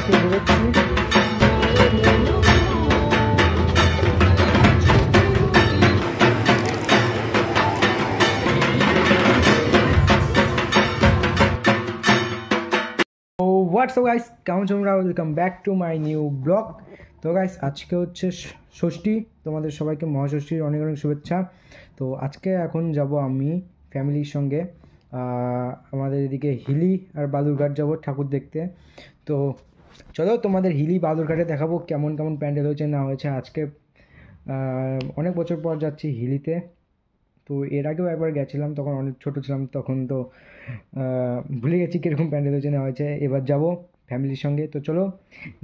আজকে বেরোচ্ছি। WhatsApp guys, কেমন তোমরা? Welcome back to my new blog. তো গাইস, আজকে হচ্ছে ষষ্ঠী, তোমাদের সবাইকে মহাষষ্ঠীর অনেক অনেক শুভেচ্ছা। তো আজকে এখন যাব আমি ফ্যামিলির সঙ্গে আমাদের এদিকে হিলি আর বালুরঘাট যাব ঠাকুর দেখতে। তো চলো তোমাদের হিলি বালুরঘাটে দেখাবো কেমন কেমন প্যান্ডেল হয়েছে না হয়েছে। আজকে অনেক বছর পর যাচ্ছি হিলিতে। তো এর আগেও একবার গেছিলাম, তখন অনেক ছোটো ছিলাম, তখন তো ভুলে গেছি কীরকম প্যান্ডেল হয়েছে না হয়েছে। এবার যাব ফ্যামিলির সঙ্গে। তো চলো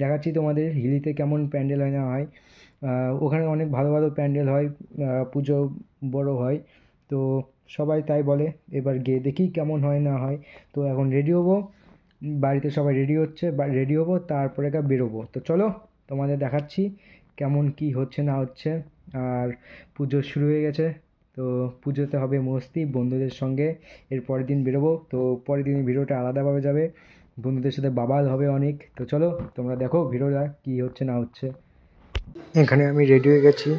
দেখাচ্ছি তোমাদের হিলিতে কেমন প্যান্ডেল হয় না হয়। ওখানে অনেক ভালো ভালো প্যান্ডেল হয়, পুজো বড় হয়, তো সবাই তাই বলে। এবার গিয়ে দেখি কেমন হয় না হয়। তো এখন রেডি হবো, বাড়িতে সবাই রেডি হচ্ছে, রেডি হবো, তারপরে বেরোবো। তো চলো তোমাদের দেখাচ্ছি কেমন কি হচ্ছে না হচ্ছে। আর পুজো শুরু হয়ে গেছে, তো পুজোতে হবে মস্তি বন্ধুদের সঙ্গে। এর পরের দিন বেরোবো, তো পরের দিন ভিডিওটা আলাদাভাবে যাবে, বন্ধুদের সাথে বাবাল হবে অনেক। তো চলো তোমরা দেখো ভিডিওটা কী হচ্ছে না হচ্ছে। এখানে আমি রেডি হয়ে গেছি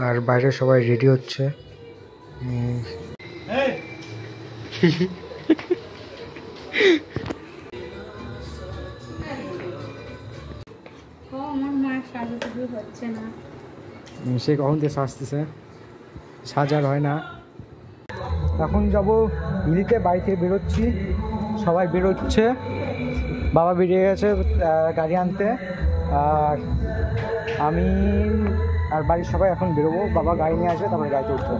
আর বাইরে সবাই রেডি হচ্ছে। সে কখন থেকে সাজতেছে, সাজার হয় না। এখন যাব হিলিতে, বাড়ি থেকে বেরোচ্ছি, সবাই বেরোচ্ছে, বাবা বেরিয়ে গেছে গাড়ি আনতে, আর আমি আর বাড়ির সবাই এখন বেরোবো। বাবা গাড়ি নিয়ে আসবে, তারপরে গাড়িতে উঠবো।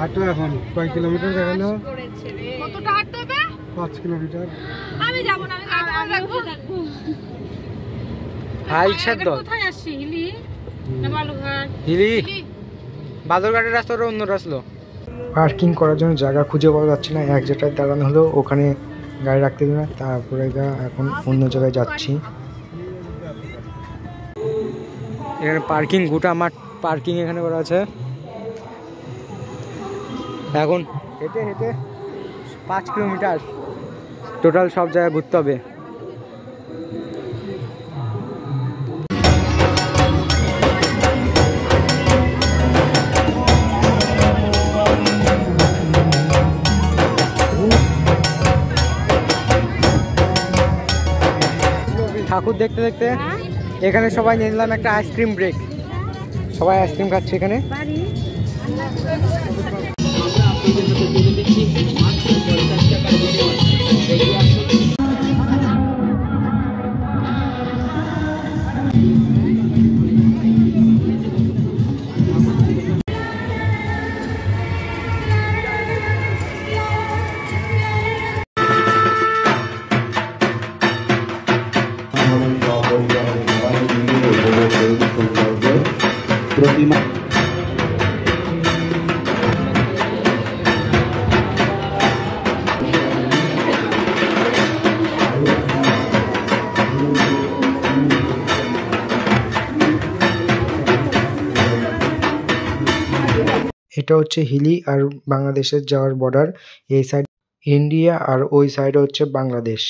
হাঁটো এখন কয় কিলোমিটার দেখালো? কতটা হাঁটতে হবে? 5 কিলোমিটার। আমি যাব না, আমি দেখবো। কোথায় আসছি? হিলি না বালুরঘাট? হিলি, বালুরঘাটের রাস্তাটা অন্য রাস্তা। পার্কিং করার জন্য জায়গা খুঁজে পাওয়া যাচ্ছে না, এক জায়গায় দাঁড়ানো হলো, ওখানে গাড়ি রাখতে দিল না, তারপরে এখন অন্য জায়গায় যাচ্ছি। এখানে পার্কিং, গোটা মাঠ পার্কিং এখানে করা আছে। এখন হেঁটে হেঁটে 5 কিলোমিটার টোটাল সব জায়গায় ঘুরতে হবে। ঠাকুর দেখতে দেখতে এখানে সবাই নিয়ে নিলাম একটা আইসক্রিম ব্রেক, সবাই আইসক্রিম খাচ্ছে এখানে। প্রতিমা এটা হচ্ছে হিলি আর বাংলাদেশের যাওয়ার বর্ডার। এই সাইড ইন্ডিয়া আর ওই সাইডে হচ্ছে বাংলাদেশ।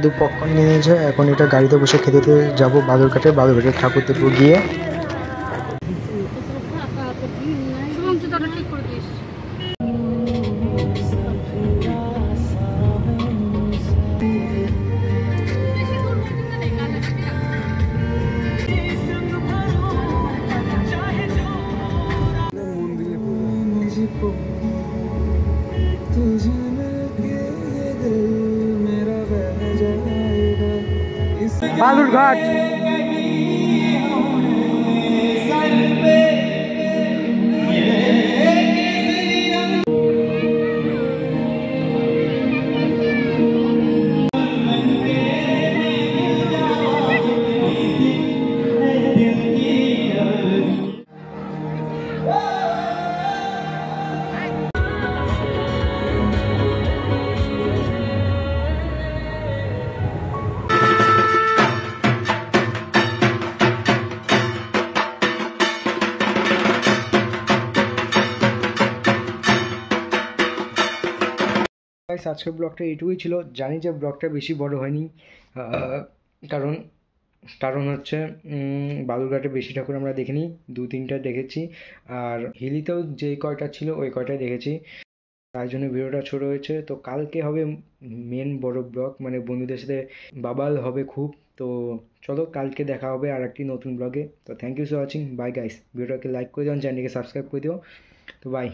দাদু পপকর্ন নিয়ে নিয়েছে, এখন এটা গাড়িতে বসে খেতে যাবো বালুরঘাটে ঠাকুর দেখবো গিয়ে। শুভম জুতাটা ঠিক করে দিস। বেশি দূর পর্যন্ত নেই, কাছাকাছি রাখ। বালুরঘাট। গাইস আজকের ব্লগটা এইটুকুই ছিল। জানি যে ব্লগটা বেশি বড় হয়নি, কারণ কারণ হচ্ছে বালুরঘাটে বেশি ঠাকুর আমরা দেখিনি, 2-3টা দেখেছি, আর হিলিতেও যে কয়টা ছিল ওই কয়টাই দেখেছি, তাই জন্য ভিডিওটা ছোট হয়েছে। তো কালকে হবে মেন বড় ব্লগ, মানে বন্ধুদের সাথে বাবাল হবে খুব। তো চলো কালকে দেখা হবে আর একটি নতুন ব্লগে। তো thank you for watching, bye guys. ভিডিওটাকে লাইক করে দিও, চ্যানেলকে সাবস্ক্রাইব করে দিও। তো বাই।